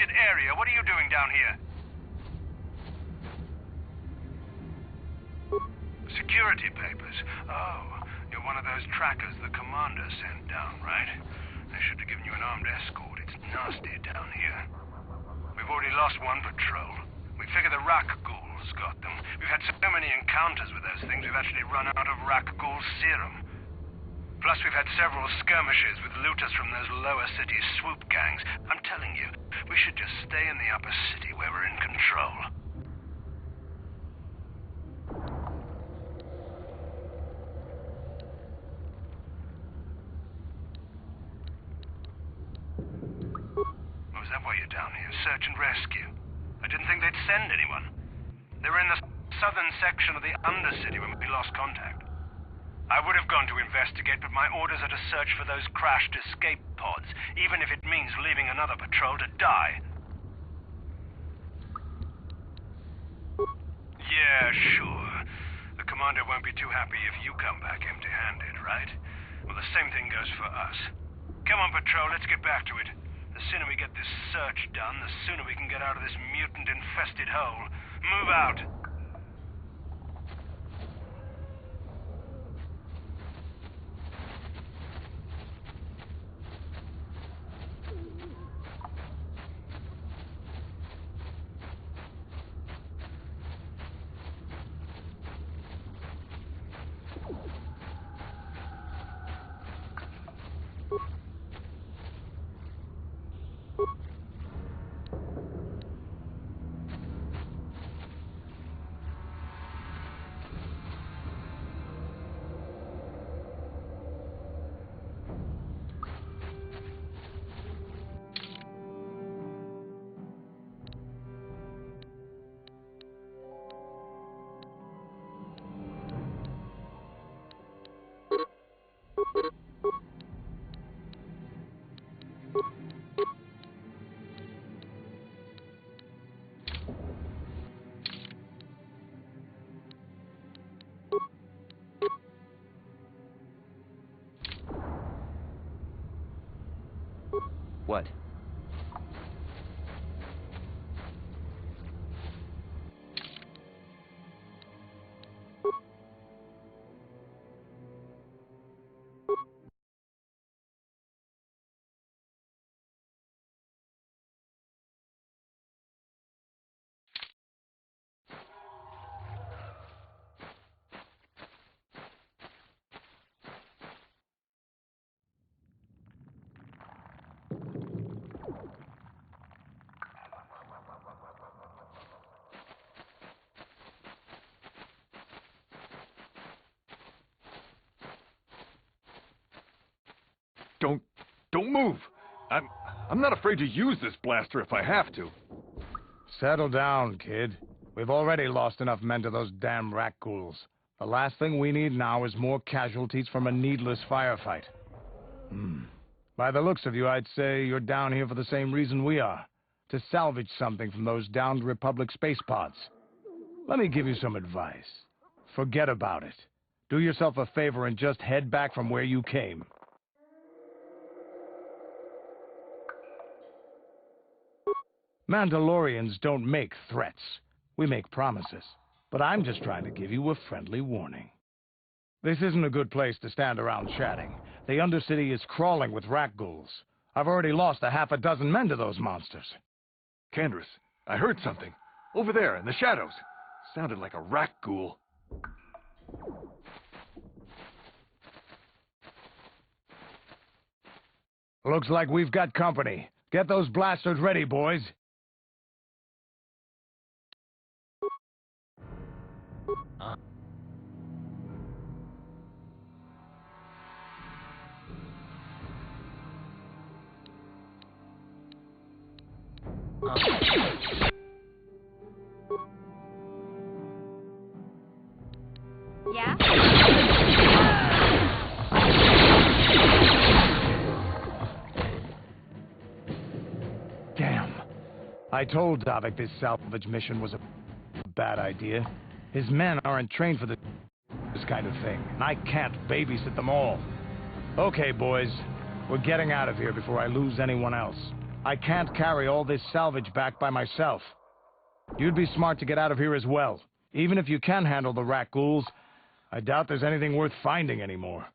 restricted area. What are you doing down here? Security papers. Oh, you're one of those trackers the commander sent down, right? They should have given you an armed escort. It's nasty down here. We've already lost one patrol. We figure the Rak ghouls got them. We've had so many encounters with those things, we've actually run out of Rak ghoul serum. Plus, we've had several skirmishes with looters from those lower city swoop gangs. I'm telling you, we should just stay in the upper city where we're in control. Oh, is that why you're down here? Search and rescue? I didn't think they'd send anyone. They were in the southern section of the Undercity when we lost contact. I would have gone to investigate, but my orders are to search for those crashed escape pods, even if it means leaving another patrol to die. Yeah, sure. The commander won't be too happy if you come back empty-handed, right? Well, the same thing goes for us. Come on, patrol, let's get back to it. The sooner we get this search done, the sooner we can get out of this mutant-infested hole. Move out! What? Don't move. I'm not afraid to use this blaster if I have to. Settle down, kid. We've already lost enough men to those damn rat ghouls. The last thing we need now is more casualties from a needless firefight. By the looks of you, I'd say you're down here for the same reason we are. To salvage something from those downed Republic space pods. Let me give you some advice. Forget about it. Do yourself a favor and just head back from where you came. Mandalorians don't make threats. We make promises. But I'm just trying to give you a friendly warning. This isn't a good place to stand around chatting. The Undercity is crawling with rat ghouls. I've already lost a half a dozen men to those monsters. Candace, I heard something. Over there, in the shadows. Sounded like a rat ghoul. Looks like we've got company. Get those blasters ready, boys. Yeah? Damn. I told Davik this salvage mission was a bad idea. His men aren't trained for this kind of thing, and I can't babysit them all. Okay, boys. We're getting out of here before I lose anyone else. I can't carry all this salvage back by myself. You'd be smart to get out of here as well. Even if you can handle the rat ghouls, I doubt there's anything worth finding anymore.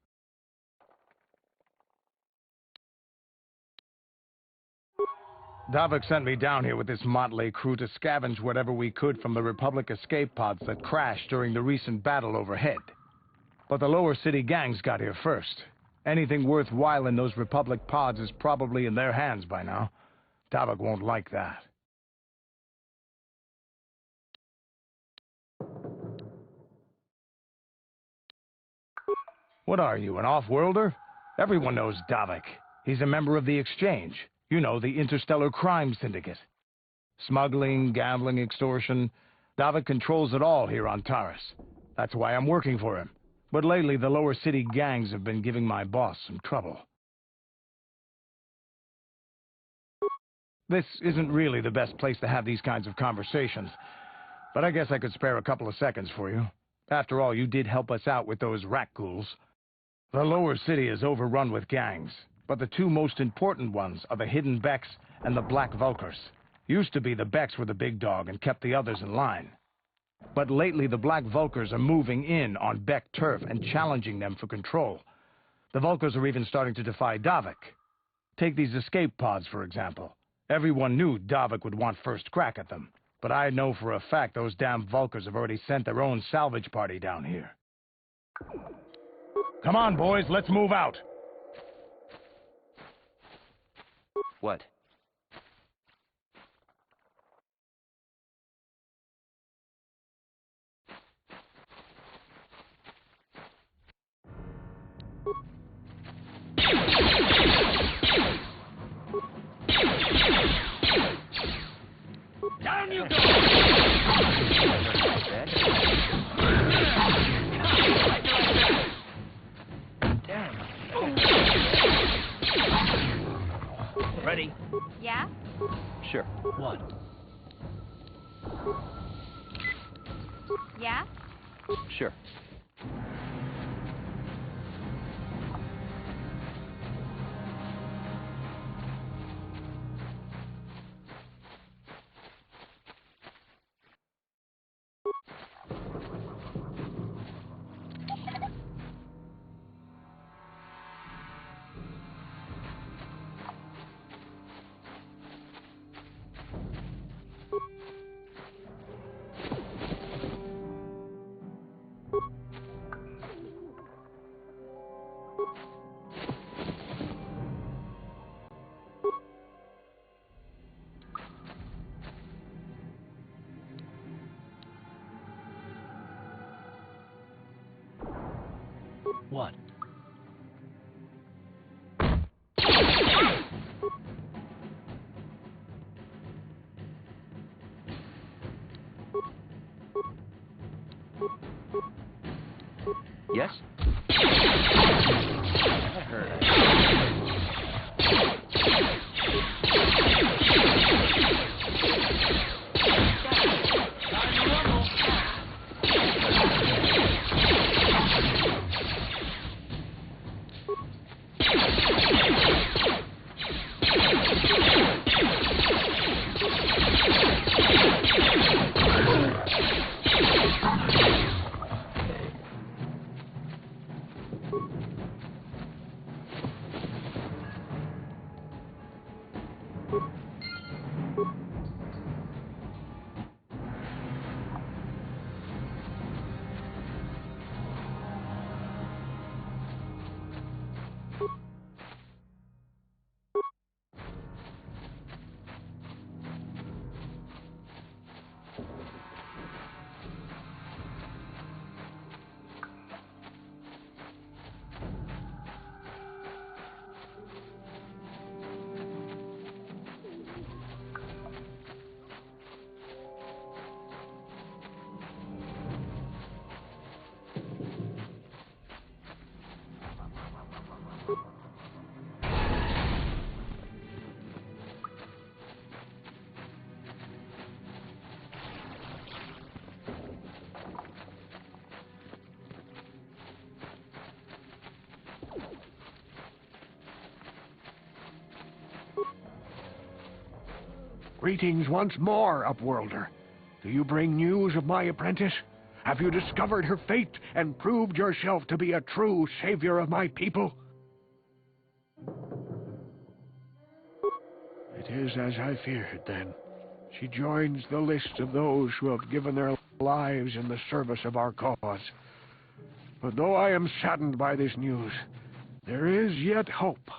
Davik sent me down here with this motley crew to scavenge whatever we could from the Republic escape pods that crashed during the recent battle overhead. But the lower city gangs got here first. Anything worthwhile in those Republic pods is probably in their hands by now. Davik won't like that. What are you, an off-worlder? Everyone knows Davik. He's a member of the Exchange. You know, the interstellar crime syndicate. Smuggling, gambling, extortion. Davik controls it all here on Taris. That's why I'm working for him. But lately, the lower city gangs have been giving my boss some trouble. This isn't really the best place to have these kinds of conversations, but I guess I could spare a couple of seconds for you. After all, you did help us out with those rat ghouls. The lower city is overrun with gangs, but the two most important ones are the Hidden Becks and the Black Vulkars. Used to be the Becks were the big dog and kept the others in line. But lately the Black Vulkars are moving in on Beck turf and challenging them for control. The Vulkars are even starting to defy Davik. Take these escape pods, for example. Everyone knew Davik would want first crack at them. But I know for a fact those damn Vulkars have already sent their own salvage party down here. Come on, boys, let's move out. What? Down you go! Ready? Yeah? Sure. What? Yeah? Sure. What? Yes? That hurt. Greetings once more, Upworlder. Do you bring news of my apprentice? Have you discovered her fate and proved yourself to be a true savior of my people? It is as I feared, then. She joins the list of those who have given their lives in the service of our cause. But though I am saddened by this news, there is yet hope.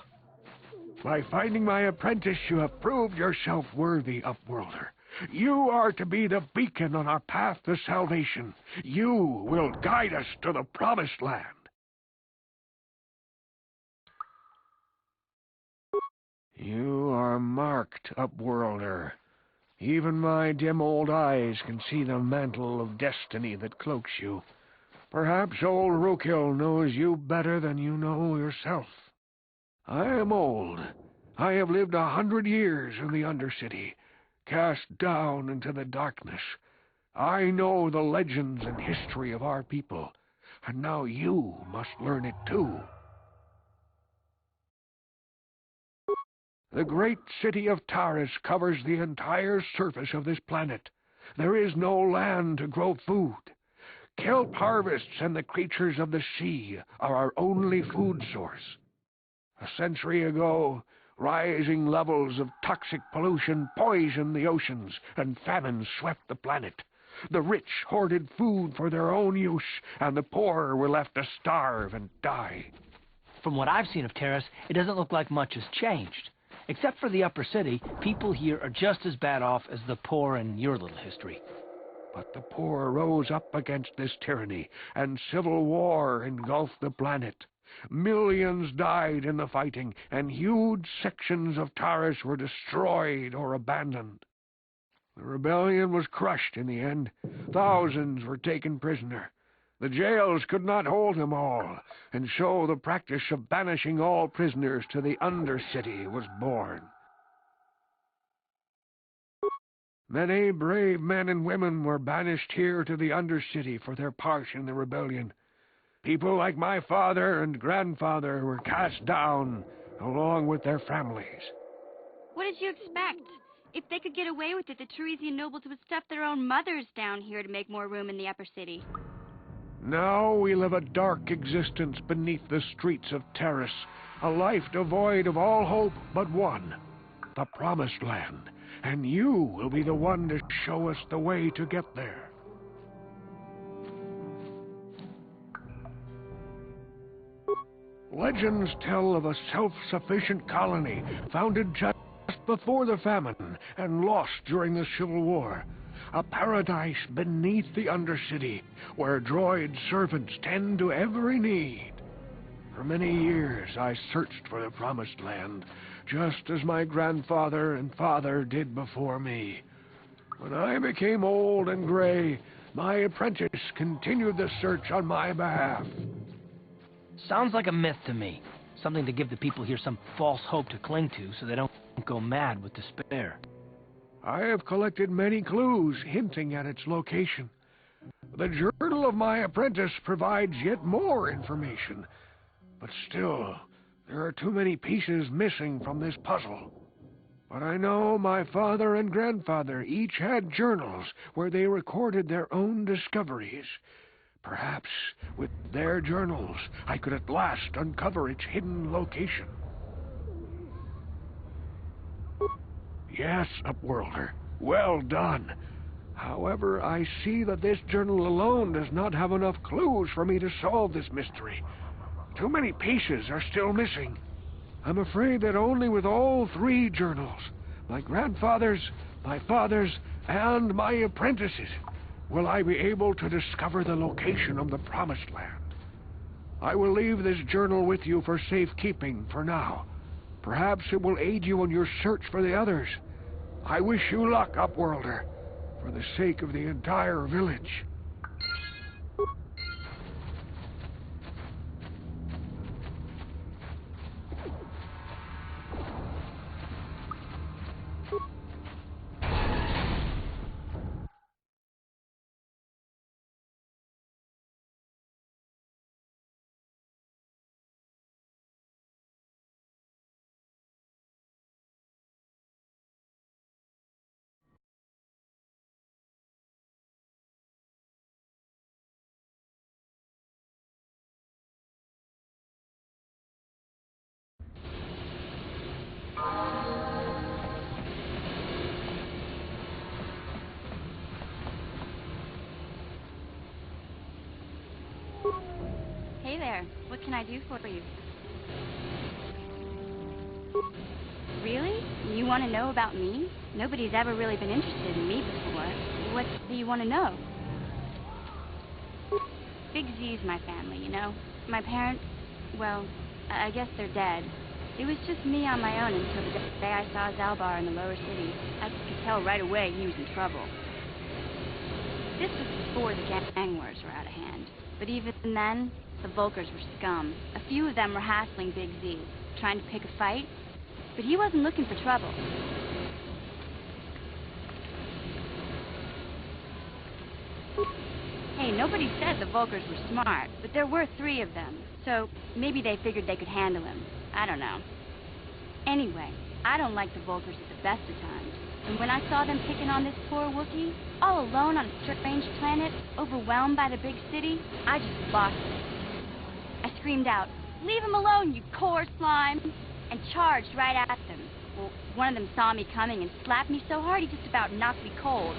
By finding my apprentice, you have proved yourself worthy, Upworlder. You are to be the beacon on our path to salvation. You will guide us to the Promised Land. You are marked, Upworlder. Even my dim old eyes can see the mantle of destiny that cloaks you. Perhaps old Rookhill knows you better than you know yourself. I am old. I have lived 100 years in the Undercity, cast down into the darkness. I know the legends and history of our people, and now you must learn it too. The great city of Taris covers the entire surface of this planet. There is no land to grow food. Kelp harvests and the creatures of the sea are our only food source. A century ago, rising levels of toxic pollution poisoned the oceans, and famine swept the planet. The rich hoarded food for their own use, and the poor were left to starve and die. From what I've seen of Terrace, it doesn't look like much has changed. Except for the upper city, people here are just as bad off as the poor in your little history. But the poor rose up against this tyranny, and civil war engulfed the planet. Millions died in the fighting, and huge sections of Taris were destroyed or abandoned. The rebellion was crushed in the end. Thousands were taken prisoner. The jails could not hold them all, and so the practice of banishing all prisoners to the Undercity was born. Many brave men and women were banished here to the Undercity for their part in the rebellion. People like my father and grandfather were cast down, along with their families. What did you expect? If they could get away with it, the Teresian nobles would stuff their own mothers down here to make more room in the upper city. Now we live a dark existence beneath the streets of Taris, a life devoid of all hope but one, the Promised Land, and you will be the one to show us the way to get there. Legends tell of a self-sufficient colony founded just before the famine and lost during the Civil War. A paradise beneath the Undercity where droid servants tend to every need. For many years I searched for the Promised Land, just as my grandfather and father did before me. When I became old and gray, my apprentice continued the search on my behalf. Sounds like a myth to me. Something to give the people here some false hope to cling to so they don't go mad with despair. I have collected many clues hinting at its location. The journal of my apprentice provides yet more information. But still, there are too many pieces missing from this puzzle. But I know my father and grandfather each had journals where they recorded their own discoveries. Perhaps, with their journals, I could at last uncover its hidden location. Yes, Upworlder, well done. However, I see that this journal alone does not have enough clues for me to solve this mystery. Too many pieces are still missing. I'm afraid that only with all three journals, my grandfather's, my father's, and my apprentice's, will I be able to discover the location of the Promised Land. I will leave this journal with you for safekeeping for now. Perhaps it will aid you in your search for the others. I wish you luck, Upworlder, for the sake of the entire village. Hey there. What can I do for you? Really? You want to know about me? Nobody's ever really been interested in me before. What do you want to know? Big Z's my family, you know? My parents, well, I guess they're dead. It was just me on my own until the day I saw Zalbar in the lower city. I could tell right away he was in trouble. This was before the gang wars were out of hand. But even then, the Volkers were scum. A few of them were hassling Big Z, trying to pick a fight. But he wasn't looking for trouble. Hey, nobody said the Volkers were smart, but there were 3 of them. So maybe they figured they could handle him. I don't know. Anyway, I don't like the Volkers at the best of times. And when I saw them picking on this poor Wookiee, all alone on a strange planet, overwhelmed by the big city, I just lost it. I screamed out, "Leave him alone, you core slime!" and charged right at them. Well, one of them saw me coming and slapped me so hard he just about knocked me cold.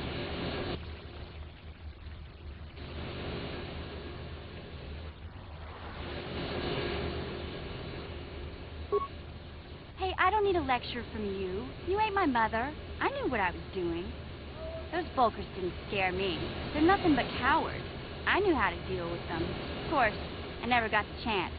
Hey, I don't need a lecture from you. You ain't my mother. I knew what I was doing. Those Volkers didn't scare me. They're nothing but cowards. I knew how to deal with them. Of course, I never got the chance.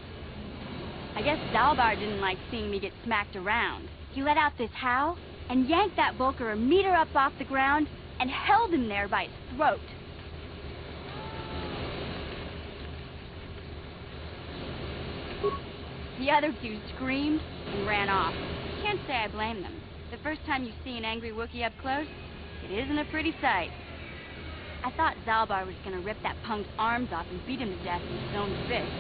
I guess Zalbar didn't like seeing me get smacked around. He let out this howl and yanked that Volker a meter up off the ground and held him there by his throat. The other two screamed and ran off. Can't say I blame them. The first time you see an angry Wookiee up close, it isn't a pretty sight. I thought Zalbar was going to rip that punk's arms off and beat him to death with his own fist.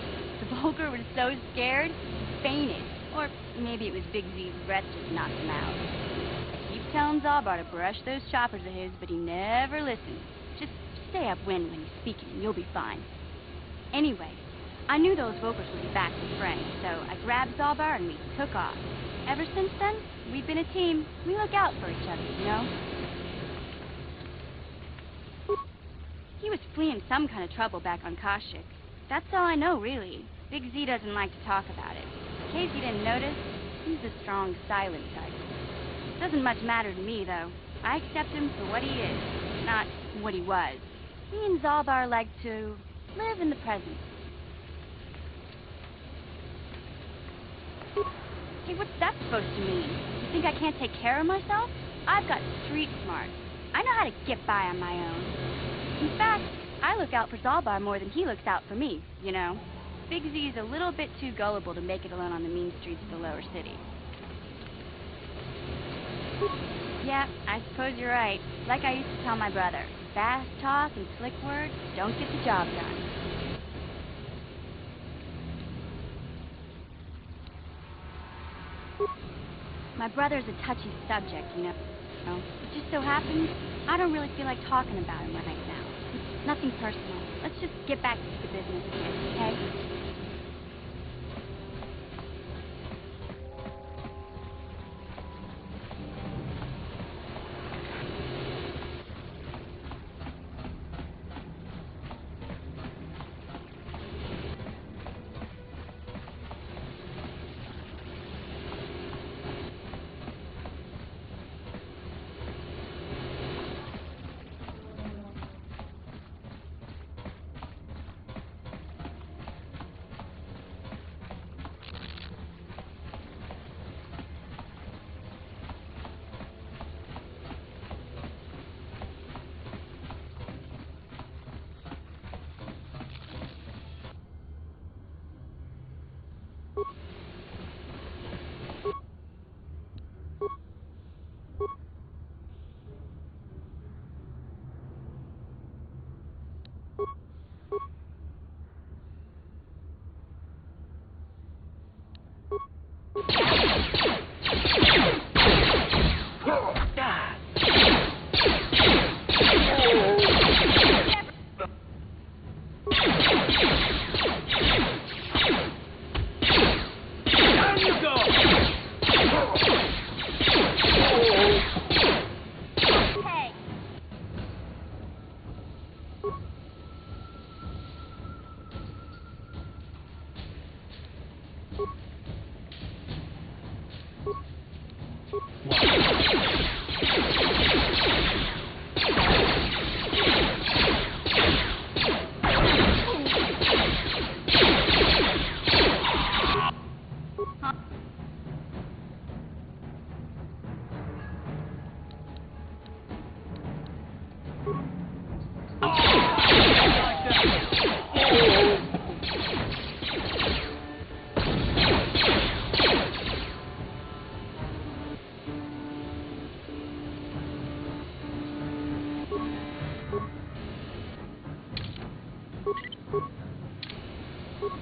The Volker was so scared, he fainted. Or maybe it was Big Z's breath just knocked him out. I keep telling Zalbar to brush those choppers of his, but he never listens. Just stay upwind when he's speaking and you'll be fine. Anyway, I knew those Volkers would be back to friends, so I grabbed Zalbar and we took off. Ever since then, we've been a team. We look out for each other, you know? He was fleeing some kind of trouble back on Kashyyyk. That's all I know, really. Big Z doesn't like to talk about it. In case you didn't notice, he's a strong, silent type. Doesn't much matter to me, though. I accept him for what he is, not what he was. Me and Zalbar like to live in the present. Hey, what's that supposed to mean? You think I can't take care of myself? I've got street smarts. I know how to get by on my own. In fact, I look out for Zalbar more than he looks out for me, you know. Big Z's a little bit too gullible to make it alone on the mean streets of the lower city. Yeah, I suppose you're right. Like I used to tell my brother, fast talk and slick words don't get the job done. My brother's a touchy subject, you know. It just so happens, I don't really feel like talking about him right now. It's nothing personal. Let's just get back to the business again, okay?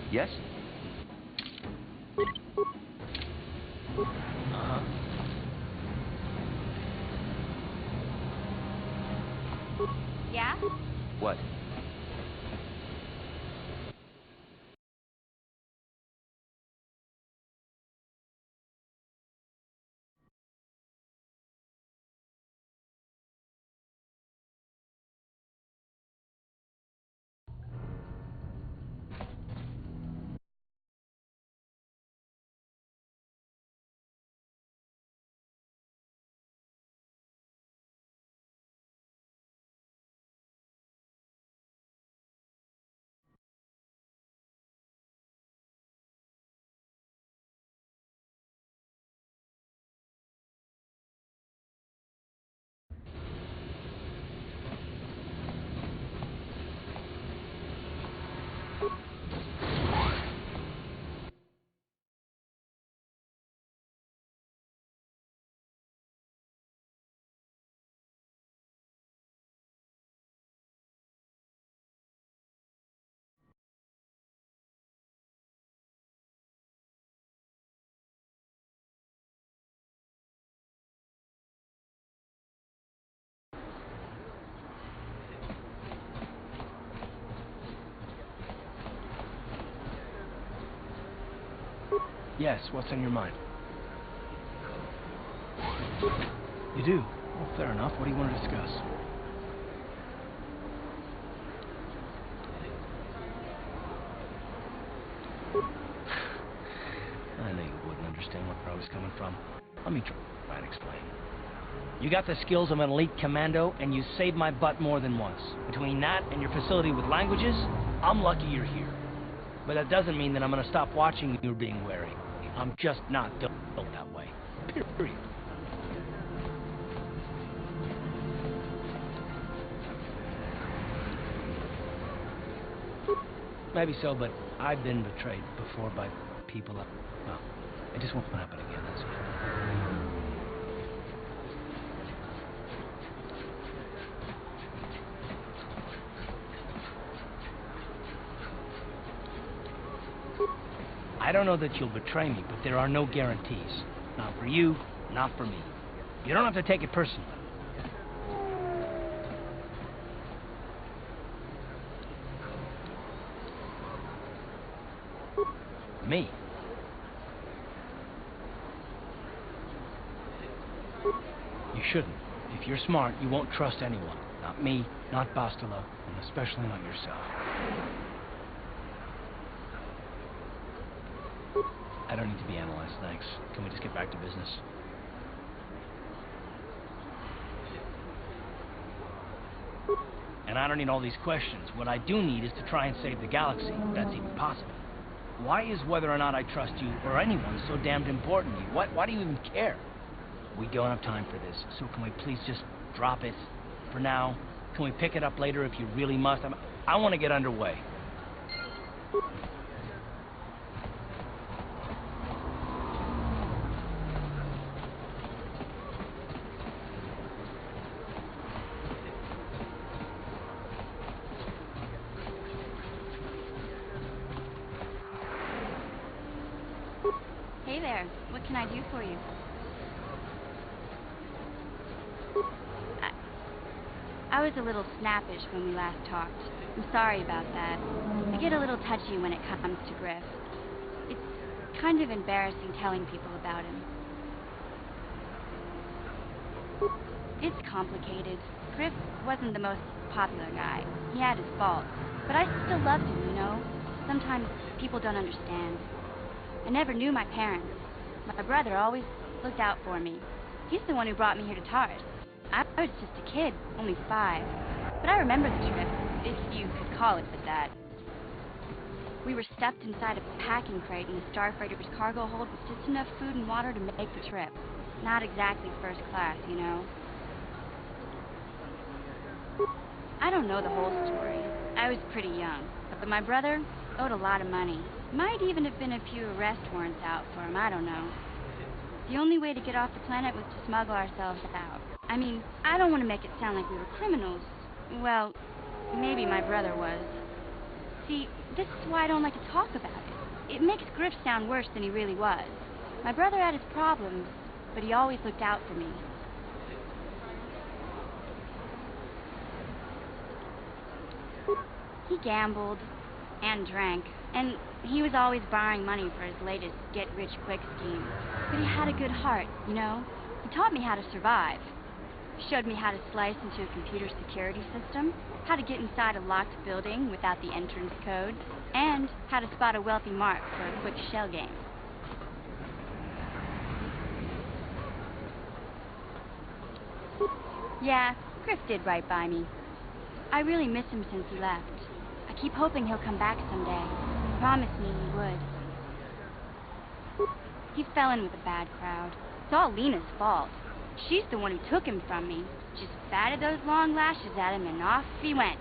Yes? Uh-huh. Yeah? What? Yes, what's on your mind? You do? Well, fair enough. What do you want to discuss? I knew you wouldn't understand where I was coming from. Let me try and explain. You got the skills of an elite commando, and you saved my butt more than once. Between that and your facility with languages, I'm lucky you're here. But that doesn't mean that I'm going to stop watching you being wary. I'm just not built that way. Period. Maybe so, but I've been betrayed before by people that... Well, it just won't happen again, that's all. I don't know that you'll betray me, but there are no guarantees. Not for you, not for me. You don't have to take it personally. Me? You shouldn't. If you're smart, you won't trust anyone. Not me, not Bastila, and especially not yourself. I don't need to be analyzed, thanks. Can we just get back to business? And I don't need all these questions. What I do need is to try and save the galaxy, if that's even possible. Why is whether or not I trust you, or anyone, so damned important to you? Why do you even care? We don't have time for this, so can we please just drop it for now? Can we pick it up later if you really must? I want to get underway. Hey there. What can I do for you? I was a little snappish when we last talked. I'm sorry about that. I get a little touchy when it comes to Griff. It's kind of embarrassing telling people about him. It's complicated. Griff wasn't the most popular guy. He had his faults. But I still loved him, you know? Sometimes people don't understand. I never knew my parents. My brother always looked out for me. He's the one who brought me here to Taurus. I was just a kid, only 5. But I remember the trip, if you could call it that. We were stuffed inside a packing crate in the Starfreighter's cargo hold with just enough food and water to make the trip. Not exactly first class, you know. I don't know the whole story. I was pretty young, but my brother owed a lot of money. Might even have been a few arrest warrants out for him, I don't know. The only way to get off the planet was to smuggle ourselves out. I mean, I don't want to make it sound like we were criminals. Well, maybe my brother was. See, this is why I don't like to talk about it. It makes Griff sound worse than he really was. My brother had his problems, but he always looked out for me. He gambled and drank, and he was always borrowing money for his latest get-rich-quick scheme. But he had a good heart, you know? He taught me how to survive. Showed me how to slice into a computer security system, how to get inside a locked building without the entrance codes, and how to spot a wealthy mark for a quick shell game. Yeah, Griff did right by me. I really miss him since he left. I keep hoping he'll come back someday. He promised me he would. He fell in with a bad crowd. It's all Lena's fault. She's the one who took him from me. Just batted those long lashes at him and off he went.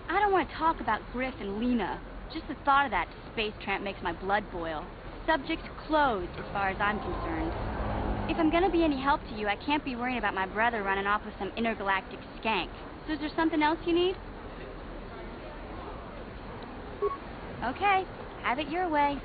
I don't want to talk about Griff and Lena. Just the thought of that space tramp makes my blood boil. Subject closed as far as I'm concerned. If I'm gonna be any help to you, I can't be worrying about my brother running off with some intergalactic skank. So is there something else you need? Okay, have it your way.